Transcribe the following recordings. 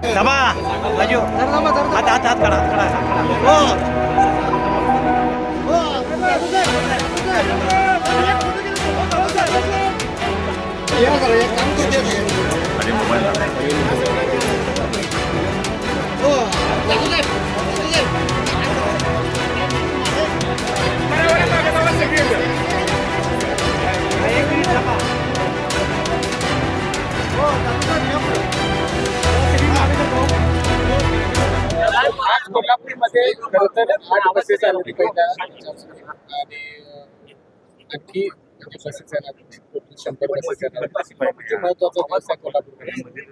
थांबा राजू, हात हात हात काढा, हात काढा, हात काढा. आज कोल्हापूरमध्ये खरं तर 8 बसेस आले पहिल्या आणि आणखी म्हणजे बसेस येणार 100 बसेस येणार किती महत्वाचा दिवस आहे कोल्हापूरमध्ये.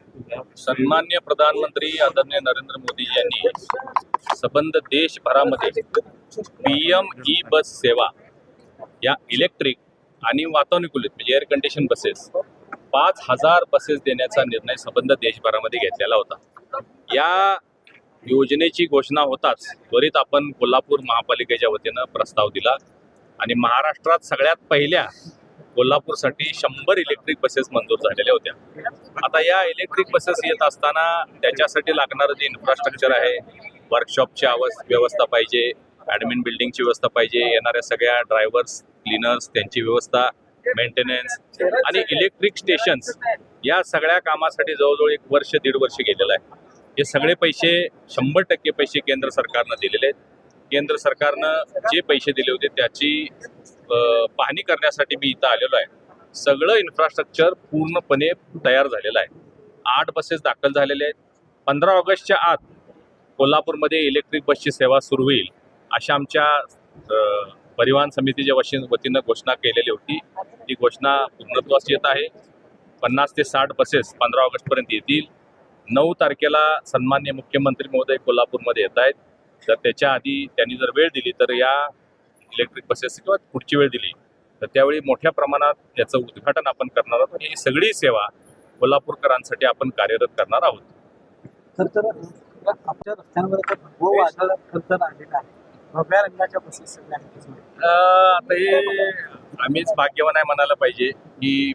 सन्मान्य प्रधानमंत्री आदरणीय नरेंद्र मोदी यांनी संबंध देशभरामध्ये PM ई बस सेवा या इलेक्ट्रिक आणि वातानुकूलित म्हणजे एअर कंडिशन बसेस 5,000 बसेस देण्याचा निर्णय संबंध देशभरामध्ये घेतलेला होता. या योजनेची घोषणा होताच त्वरित आपण कोल्हापूर महापालिकेच्या वतीनं प्रस्ताव दिला आणि महाराष्ट्रात सगळ्यात पहिल्या कोल्हापूरसाठी 100 इलेक्ट्रिक बसेस मंजूर झालेल्या होत्या. आता या इलेक्ट्रिक बसेस येत असताना त्याच्यासाठी लागणारं जे इन्फ्रास्ट्रक्चर आहे, वर्कशॉपची व्यवस्था पाहिजे, ॲडमिन बिल्डिंगची व्यवस्था पाहिजे, येणाऱ्या सगळ्या ड्रायव्हर्स क्लीनर्स त्यांची व्यवस्था, मेंटेनन्स आणि इलेक्ट्रिक स्टेशन्स या सगळ्या कामासाठी जवळजवळ 1 वर्ष 1.5 वर्ष गेलेलं आहे. हे सगळे पैसे 100% पैसे केंद्र सरकारनं दिलेले आहेत. केंद्र सरकारनं जे पैसे दिले होते त्याची पाहणी करण्यासाठी मी इथं आलेलो आहे. सगळं इन्फ्रास्ट्रक्चर पूर्णपणे तयार झालेलं आहे. 8 बसेस दाखल झालेले आहेत. 15 ऑगस्टच्या आत कोल्हापूरमध्ये इलेक्ट्रिक बसची सेवा सुरू होईल अशा आमच्या परिवहन समितीच्या वतीनं घोषणा केलेली होती. ती घोषणा पूर्णत्वास येत आहे. 50 ते 60 बसेस 15 ऑगस्टपर्यंत येतील. 9 तारखेला सन्मान्य मुख्यमंत्री महोदय कोल्हापूरमध्ये येत आहेत. तर त्याच्या आधी त्यांनी जर वेळ दिली तर या इलेक्ट्रिक बसेस किंवा पुढची वेळ दिली तर त्यावेळी मोठ्या प्रमाणात याचं उद्घाटन आपण करणार आहोत. ही सगळी सेवा कोल्हापूरकरांसाठी आपण कार्यरत करणार आहोत. तर आपल्या रस्त्यांवर भगवं वादळ खरतर आलेलं आहे. भगव्या रंगाच्या बसेस सगळ्या आहेत. आता हे आम्हीच भाग्यवान आहे म्हणायला पाहिजे की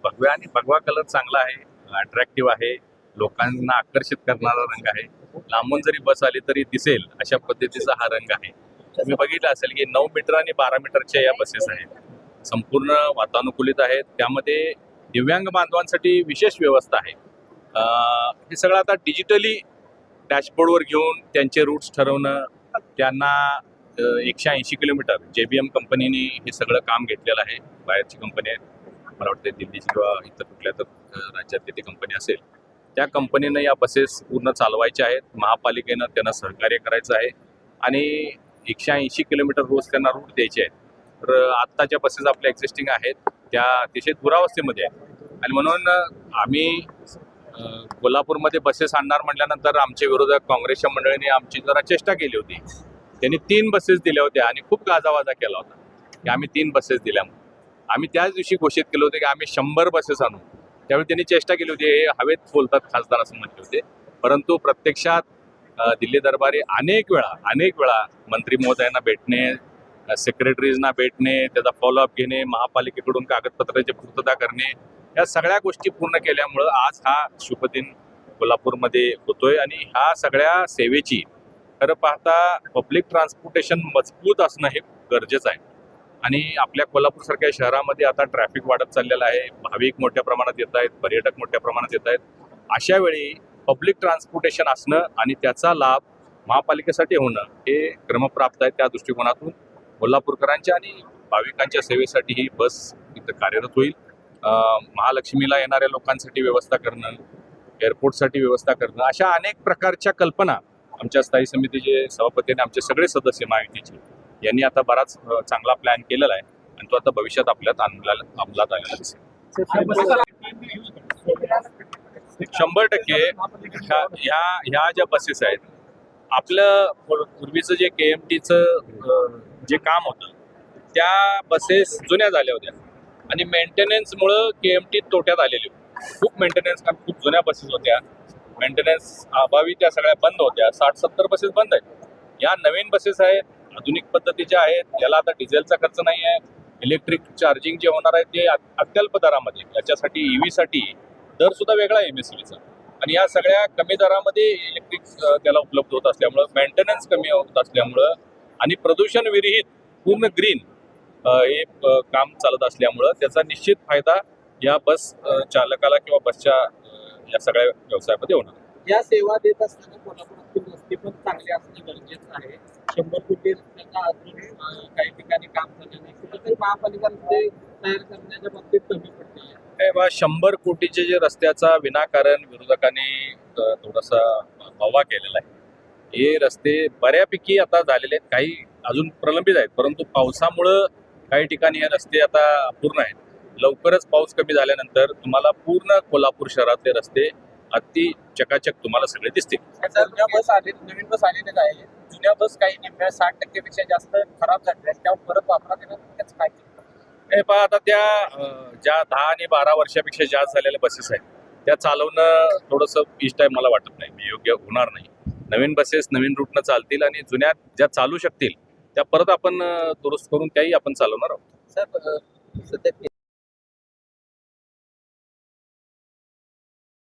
भगवा कलर चांगला आहे, अट्रॅक्टिव्ह आहे, लोकांना आकर्षित करणारा रंग आहे. लांबून जरी बस आली तरी दिसेल अशा पद्धतीचा हा रंग आहे. तुम्ही बघितलं असेल की 9 मीटर आणि 12 मीटरच्या या बसेस आहेत. संपूर्ण वातानुकूलित आहेत. त्यामध्ये दिव्यांग बांधवांसाठी विशेष व्यवस्था आहे. हे सगळं आता डिजिटली डॅशबोर्डवर घेऊन त्यांचे रूट्स ठरवणं, त्यांना 180 किलोमीटर JBM कंपनीने हे सगळं काम घेतलेलं आहे. बाहेरची कंपनी आहे, मला वाटतं दिल्लीची किंवा इतर कुठल्या तर राज्यातली ती कंपनी असेल. त्या कंपनीनं या बसेस पूर्ण चालवायच्या आहेत. महापालिकेनं त्यांना सहकार्य करायचं आहे आणि 180 किलोमीटर रोज त्यांना रूट द्यायचे आहेत. तर आत्ताच्या बसेस आपल्या एक्झिस्टिंग आहेत त्या अतिशय दुरावस्थेमध्ये आहेत आणि म्हणून आम्ही कोल्हापूरमध्ये बसेस आणणार म्हटल्यानंतर आमच्या विरोधक काँग्रेसच्या मंडळीने आमची जरा चेष्टा केली होती. त्यांनी 3 बसेस दिल्या होत्या आणि खूप गाजावाजा केला होता की आम्ही 3 बसेस दिल्या म्हणून. आम्ही त्याच दिवशी घोषित केलं होतं की आम्ही 100 बसेस आणू. त्यावेळी त्यांनी चेष्टा केली होती, हे हवेत बोलतात खासदार असं म्हटले होते. परंतु प्रत्यक्षात दिल्ली दरबारी अनेक वेळा मंत्री महोदयांना भेटणे, सेक्रेटरीजना भेटणे, त्याचा फॉलोअप घेणे, महापालिकेकडून कागदपत्राची पूर्तता करणे, या सगळ्या गोष्टी पूर्ण केल्यामुळं आज हा शुभदिन कोल्हापूरमध्ये होतोय. आणि ह्या सगळ्या सेवेची खरं पाहता पब्लिक ट्रान्सपोर्टेशन मजबूत असणं हे गरजेचं आहे. आणि आपल्या कोल्हापूरसारख्या शहरामध्ये आता ट्रॅफिक वाढत चाललेलं आहे. भाविक मोठ्या प्रमाणात येत आहेत, पर्यटक मोठ्या प्रमाणात येत आहेत. अशा वेळी पब्लिक ट्रान्सपोर्टेशन असणं आणि त्याचा लाभ महापालिकेसाठी होणं हे क्रमप्राप्त आहे. त्या दृष्टिकोनातून कोल्हापूरकरांच्या आणि भाविकांच्या सेवेसाठी ही बस इथं कार्यरत होईल. महालक्ष्मीला येणाऱ्या लोकांसाठी व्यवस्था करणं, एअरपोर्टसाठी व्यवस्था करणं, अशा अनेक प्रकारच्या कल्पना आमच्या स्थायी समितीचे सभापती आणि आमचे सगळे सदस्य महायुतीचे यांनी आता बराच चांगला प्लॅन केलेला आहे आणि तो आता भविष्यात आपल्यात अंमलात आलेला दिसेल. 100% ह्या ज्या बसेस आहेत, आपलं पूर्वीचं जे KMTचं जे काम होतं त्या बसेस जुन्या झाल्या होत्या आणि मेंटेनन्समुळं KMT तोट्यात आलेली होती. खूप मेंटेनन्स, कारण खूप जुन्या बसेस होत्या, मेंटेनन्स अभावी त्या सगळ्या बंद होत्या. 60-70 बसेस बंद आहेत. या नवीन बसेस आहेत, आधुनिक पद्धतीच्या आहेत. याला आता डिझेलचा खर्च नाही आहे. इलेक्ट्रिक चार्जिंग जे होणार आहे ते अत्यल्प दरामध्ये. याच्यासाठी EV साठी दर सुद्धा वेगळा आहे MSCBचा. आणि या सगळ्या कमी दरामध्ये इलेक्ट्रिक त्याला उपलब्ध होत असल्यामुळं मेंटेनन्स कमी होत असल्यामुळं आणि प्रदूषण विरहित पूर्ण ग्रीन हे काम चालत असल्यामुळं त्याचा निश्चित फायदा या बस चालकाला किंवा बसच्या या सगळ्या व्यवसायामध्ये होणार. या सेवा देत असताना कोल्हापुरातील रस्ते पण चांगले असणे गरजेचं आहे. 100 कोटी रस्त्यांना अजून काही ठिकाणी काम झालं नाही. कुठेतरी महापालिका रस्ते तयार करण्याच्या बाबतीत कमी पडते. हे बा 100 कोटीचे जे रस्त्याचा विनाकारण विरोधकांनी थोडासा वावा केलेला आहे. हे रस्ते बऱ्यापैकी आता झालेले आहेत, काही अजून प्रलंबित आहेत, परंतु पावसामुळं काही ठिकाणी हे रस्ते आता अपूर्ण आहेत. लवकरच पाऊस कमी झाल्यानंतर तुम्हाला पूर्ण कोल्हापूर शहरातले रस्ते अति चकाचक तुम्हाला सगळे दिसतील. जुन्या बस आले, नवीन बस आलेल्या आहे. जुन्या बस काही निम्म्या 60% पेक्षा जास्त खराब झालेल्या आहेत. त्यावर परत वापरात येणार त्याच काय हे पहा आता त्या ज्या 10 आणि 12 वर्षापेक्षा जास्त झालेल्या बसेस आहेत त्या चालवणं थोडंसं इष्ट आहे मला वाटत नाही, योग्य होणार नाही. नवीन बसेस नवीन रूटनं चालतील आणि जुन्या ज्या चालू शकतील त्या परत आपण दुरुस्त करून त्याही आपण चालवणार आहोत. सर सध्या